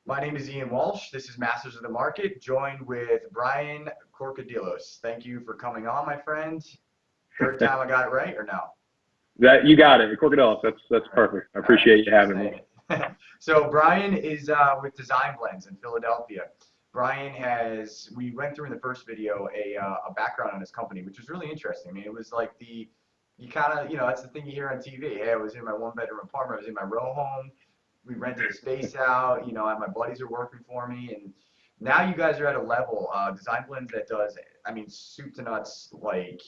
My name is Ian Walsh. This is Masters of the Market, joined with Brian Corcodilos. Thank you for coming on, my friend. Third time I got it right, or no? That you got it, Corcodilos. That's All right. perfect. I appreciate you having me. So Brian is with Design Blendz in Philadelphia. Brian we went through in the first video a background on his company, which was really interesting. I mean, it was like you kind of, that's the thing you hear on TV. Hey, I was in my one-bedroom apartment. I was in my row home. We rented a space out. My buddies are working for me, and now you guys are at a level, Design Blendz, that does, I mean, soup to nuts, like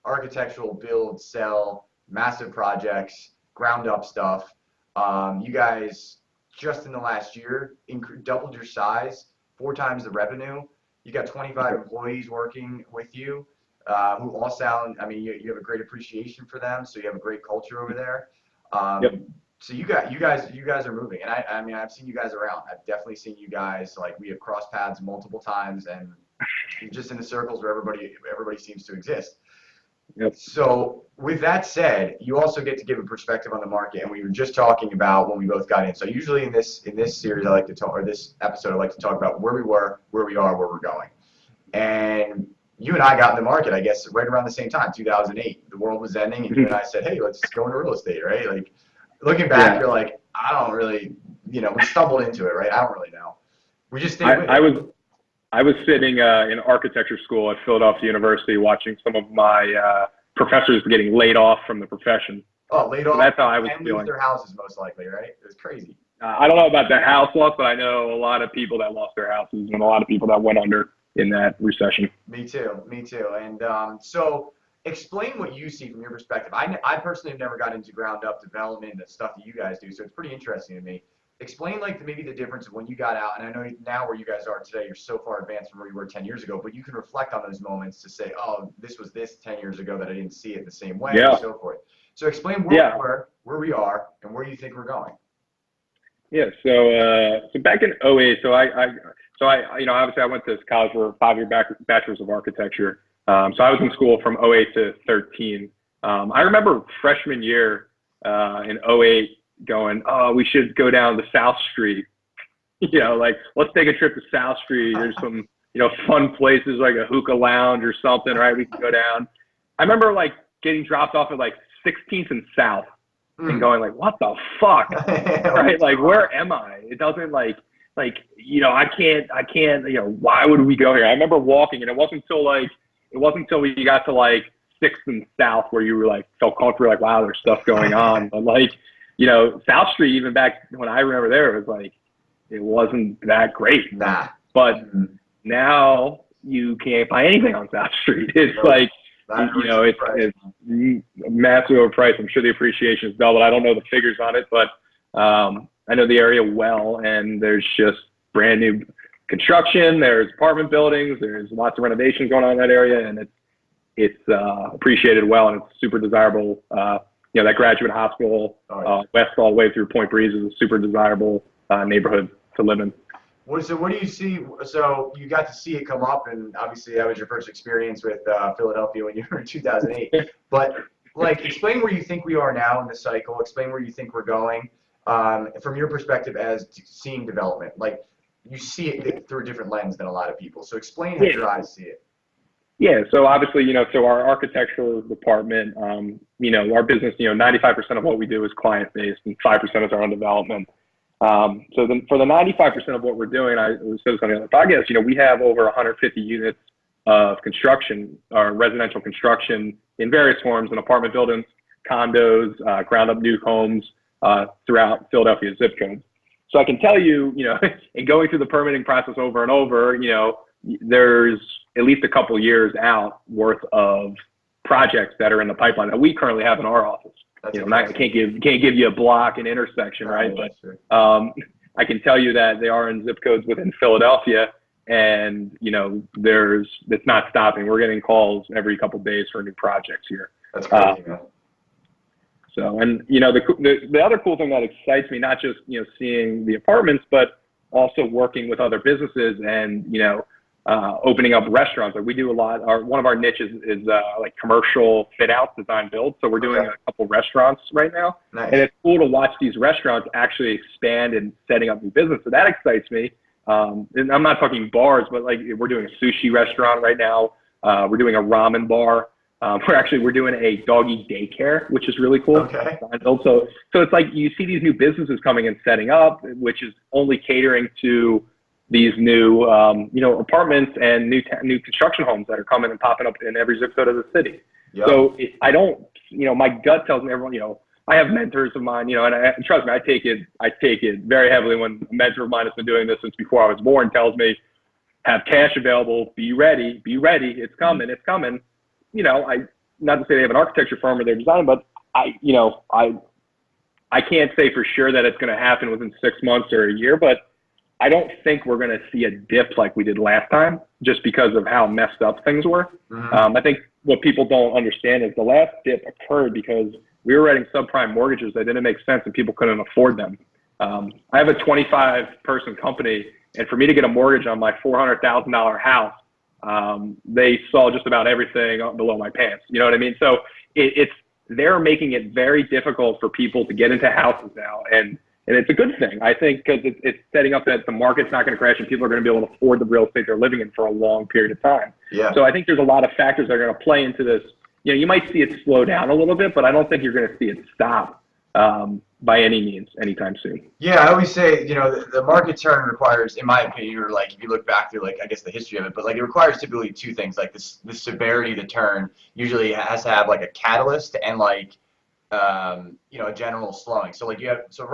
architectural build, sell, massive projects, ground up stuff. You guys just in the last year doubled your size, 4 times the revenue. You got 25 employees working with you, who all sound. I mean, you have a great appreciation for them, so you have a great culture over there. Yep. So you guys are moving, and I mean, I've seen you guys around. I've definitely seen you guys, like, we have crossed paths multiple times, and you're just in the circles where everybody seems to exist. Yep. So with that said, you also get to give a perspective on the market, and we were just talking about when we both got in. So usually in this series, I like to talk, or this episode, I like to talk about where we were, where we are, where we're going. And you and I got in the market, I guess, right around the same time, 2008. The world was ending, and you and I said, "Hey, let's go into real estate," right? Like, looking back, Yeah. you're like, I don't really, we stumbled into it, right? I don't really know. We just stayed with it. I was sitting in architecture school at Philadelphia University, watching some of my professors getting laid off from the profession. Oh, laid So off. that's how I was And feeling. lose their houses, most likely, right? It was crazy. I don't know about the house loss, but I know a lot of people that lost their houses and a lot of people that went under in that recession. Me too. Me too. And so explain what you see from your perspective. I personally have never got into ground up development, the stuff that you guys do, so it's pretty interesting to me. Explain, like, maybe the difference of when you got out, and I know now where you guys are today, you're so far advanced from where you were 10 years ago, but you can reflect on those moments to say, oh, this was this 10 years ago that I didn't see it the same way, Yeah. and so forth. So explain where we were, where we are, and where you think we're going. Yeah. So back in '08, so I obviously I went to college for a 5-year bachelor's of architecture. So I was in school from '08 to '13. I remember freshman year in '08 going, oh, we should go down to South Street. Like, let's take a trip to South Street. There's some, fun places like a hookah lounge or something, right? We can go down. I remember, like, getting dropped off at, like, 16th and South and going, like, what the fuck? Right? Like, where am I? It doesn't, I can't, why would we go here? I remember walking, and it wasn't until we got to, like, 6th and South where you were, like, felt comfortable, like, wow, there's stuff going on. But, like, South Street, even back when I remember there, it was like, it wasn't that great. Nah. But now you can't buy anything on South Street. It's like, it's massive overpriced. I'm sure the appreciation is doubled. I don't know the figures on it, but I know the area well, and there's just brand new construction. There's apartment buildings. There's lots of renovations going on in that area, and it's appreciated well, and it's super desirable. That Graduate Hospital, west all the way through Point Breeze is a super desirable neighborhood to live in. So what do you see? So you got to see it come up, and obviously that was your first experience with Philadelphia when you were in 2008. But, like, explain where you think we are now in the cycle. Explain where you think we're going from your perspective as seeing development. Like, you see it through a different lens than a lot of people. So explain how your eyes see it. Yeah, so obviously, so our architectural department, our business, 95% of what we do is client-based and 5% is our own development. So then for the 95% of what we're doing, I said this on the other podcast, we have over 150 units of construction, or residential construction in various forms, in apartment buildings, condos, ground-up new homes throughout Philadelphia zip codes. So I can tell you, in going through the permitting process over and over, there's at least a couple years out worth of projects that are in the pipeline that we currently have in our office. I can't give you a block and intersection, right? But I can tell you that they are in zip codes within Philadelphia, and it's not stopping. We're getting calls every couple of days for new projects here. That's crazy, man. So, and the other cool thing that excites me, not just seeing the apartments, but also working with other businesses and opening up restaurants. Like we do a lot. One of our niches is like commercial fit outs, design build. So we're doing a couple restaurants right now, Nice. and it's cool to watch these restaurants actually expand and setting up new business. So that excites me. And I'm not talking bars, but like we're doing a sushi restaurant right now. We're doing a ramen bar. We're doing a doggy daycare, which is really cool. Okay. So it's like you see these new businesses coming and setting up, which is only catering to these new, apartments and new construction homes that are coming and popping up in every zip code of the city. Yep. So I don't, my gut tells me everyone, I have mentors of mine, and trust me, I take it very heavily when a mentor of mine has been doing this since before I was born, tells me, have cash available, be ready, it's coming. Not to say they have an architecture firm or they're designing, but I can't say for sure that it's going to happen within 6 months or a year, but I don't think we're going to see a dip like we did last time just because of how messed up things were. Mm-hmm. I think what people don't understand is the last dip occurred because we were writing subprime mortgages that didn't make sense and people couldn't afford them. I have a 25-person company, and for me to get a mortgage on my $400,000 house, they saw just about everything below my pants. You know what I mean? So they're making it very difficult for people to get into houses now. And it's a good thing, I think, because it's setting up that the market's not going to crash and people are going to be able to afford the real estate they're living in for a long period of time. Yeah. So I think there's a lot of factors that are going to play into this. You might see it slow down a little bit, but I don't think you're going to see it stop by any means anytime soon. Yeah, I always say, the market turn requires, in my opinion, or like if you look back through I guess the history of it, but like it requires typically two things, like the severity of the turn usually has to have like a catalyst and like a general slowing. So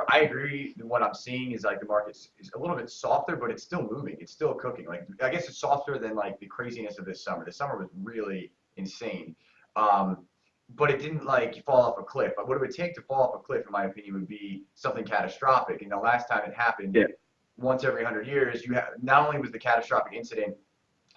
I agree that what I'm seeing is like the market is a little bit softer, but it's still moving. It's still cooking. Like, I guess it's softer than like the craziness of this summer. This summer was really insane. But it didn't like fall off a cliff. What it would take to fall off a cliff, in my opinion, would be something catastrophic. And the last time it happened, once every 100 years, not only was the catastrophic incident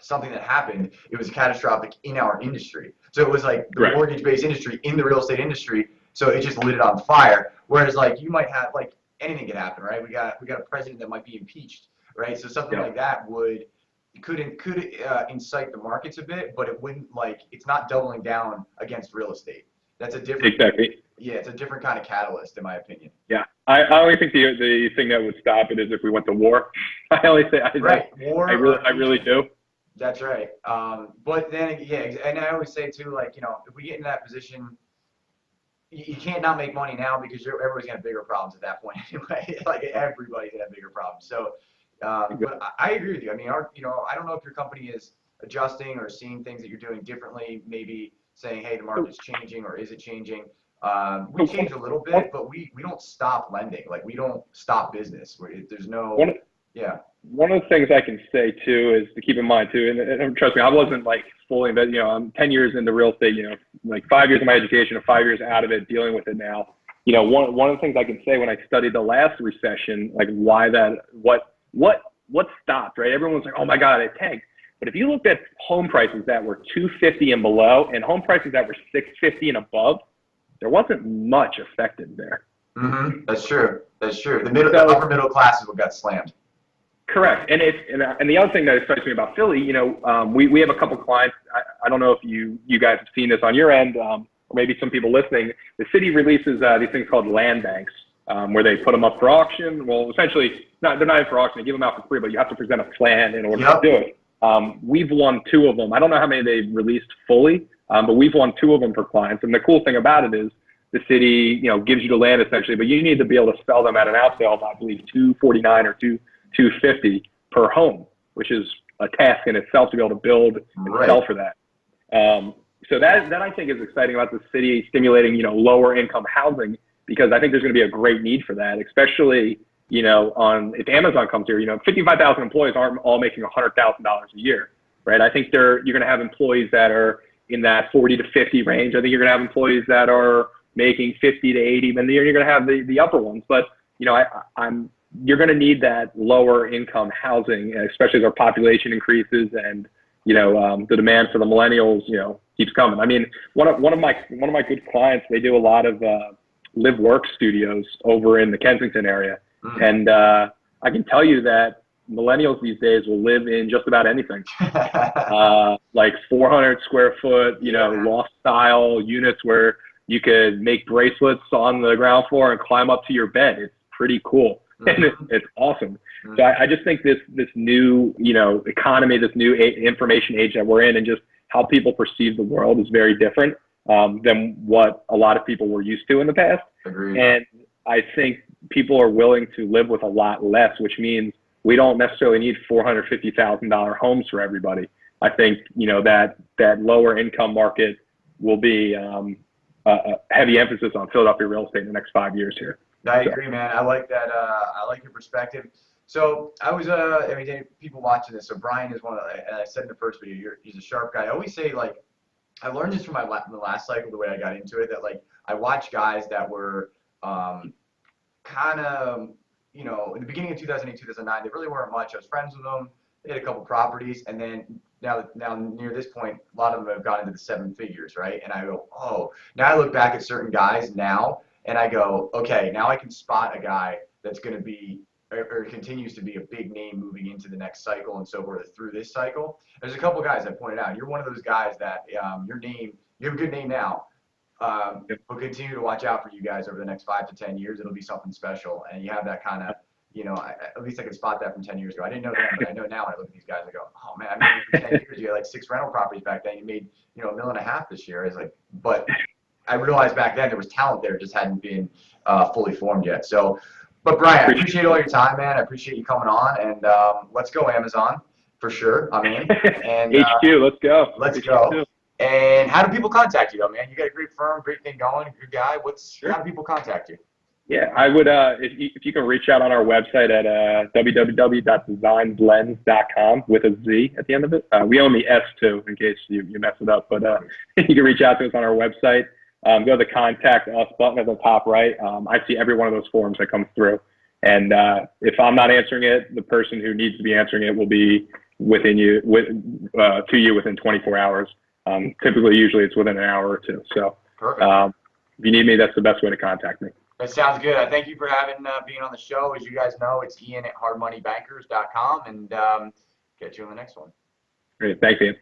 something that happened, it was catastrophic in our industry. So it was like the mortgage-based industry in the real estate industry. So it just lit it on fire. Whereas like you might have like anything could happen, right? We got a president that might be impeached, right? So something like that could incite the markets a bit, but it wouldn't it's not doubling down against real estate. That's a different it's a different kind of catalyst in my opinion. Yeah. I only think the thing that would stop it is if we went to war. I really do. That's right. But then and I always say too, if we get in that position, you can't not make money now because everybody's gonna have bigger problems at that point anyway. Like everybody's gonna have bigger problems. So but I agree with you. I mean, I don't know if your company is adjusting or seeing things that you're doing differently, maybe saying, hey, the market's changing, or is it changing? We change a little bit, but we don't stop lending. Like, we don't stop business. There's no, One of the things I can say, too, is to keep in mind, too, and trust me, I wasn't, fully invested. I'm 10 years into real estate, 5 years of my education and 5 years out of it, dealing with it now. One of the things I can say when I studied the last recession, what stopped, right? Everyone was like, oh my God, it tanked. But if you looked at home prices that were 250 and below and home prices that were 650 and above, there wasn't much affected there. Mm-hmm. That's true. The upper middle class is what got slammed. Correct. And the other thing that excites me about Philly, we have a couple clients. I don't know if you guys have seen this on your end, or maybe some people listening. The city releases these things called land banks, where they put them up for auction. Well, essentially, they're not even for auction. They give them out for free, but you have to present a plan in order to do it. We've won 2 of them. I don't know how many they've released fully, but we've won 2 of them for clients. And the cool thing about it is the city, gives you the land essentially, but you need to be able to sell them at an out sale of, I believe, $249 or $250 per home, which is a task in itself to be able to build and sell for that. So that I think is exciting about the city stimulating, lower income housing, because I think there's going to be a great need for that, especially, if Amazon comes here, 55,000 employees aren't all making $100,000 a year, right? I think you're going to have employees that are in that 40 to 50 range. I think you're going to have employees that are making 50 to 80, and you're going to have the upper ones. But, you're going to need that lower income housing, especially as our population increases and, the demand for the millennials, keeps coming. I mean, one of my good clients, they do a lot of live work studios over in the Kensington area. And I can tell you that millennials these days will live in just about anything. Like 400 square foot, you know, loft style units where you could make bracelets on the ground floor and climb up to your bed. It's pretty cool. And it's awesome. So I just think this new, you know, economy, this new information age that we're in, and just how people perceive the world is very different than what a lot of people were used to in the past. Agreed. And I think people are willing to live with a lot less, which means we don't necessarily need $450,000 homes for everybody. I think, you know, that lower income market will be a heavy emphasis on Philadelphia real estate in the next 5 years here. I agree, man. I like that. I like your perspective. So I was, I mean, people watching this. So Brian is one of the, and I said in the first video, he's a sharp guy. I always say, like, I learned this from the last cycle, the way I got into it, that like I watched guys that were kind of, you know, in the beginning of 2008, 2009, they really weren't much. I was friends with them. They had a couple properties, and then now near this point, a lot of them have gone into the 7 figures, right? And I go, oh, now I look back at certain guys now, and I go, okay, now I can spot a guy that's going to be or continues to be a big name moving into the next cycle and so forth through this cycle. There's a couple guys I pointed out. You're one of those guys that your name, you have a good name now, but continue to watch out for you guys over the next 5 to 10 years. It'll be something special, and you have that kind of, you know, at least I can spot that from 10 years ago. I didn't know then, but I know now when I look at these guys, I go, oh man, I mean, for 10 years you had like 6 rental properties back then. You made, you know, $1.5 million this year. I was like, but I realized back then there was talent there, just hadn't been fully formed yet. So, but Brian, I appreciate all your time, man. I appreciate you coming on, and let's go Amazon for sure. I'm in. And HQ, let's go. Let's go. And how do people contact you, though, man? You got a great firm, great thing going, good guy. How do people contact you? Yeah, I would, if you can reach out on our website at www.designblendz.com with a Z at the end of it. We own the S too, in case you mess it up, but you can reach out to us on our website. Go to the Contact Us button at the top right. I see every one of those forms that comes through. And if I'm not answering it, the person who needs to be answering it will be to you within 24 hours. Typically, usually it's within an hour or two. So if you need me, that's the best way to contact me. That sounds good. I thank you for being on the show. As you guys know, it's Ian at hardmoneybankers.com, and catch you on the next one. Great. Thanks, Ian.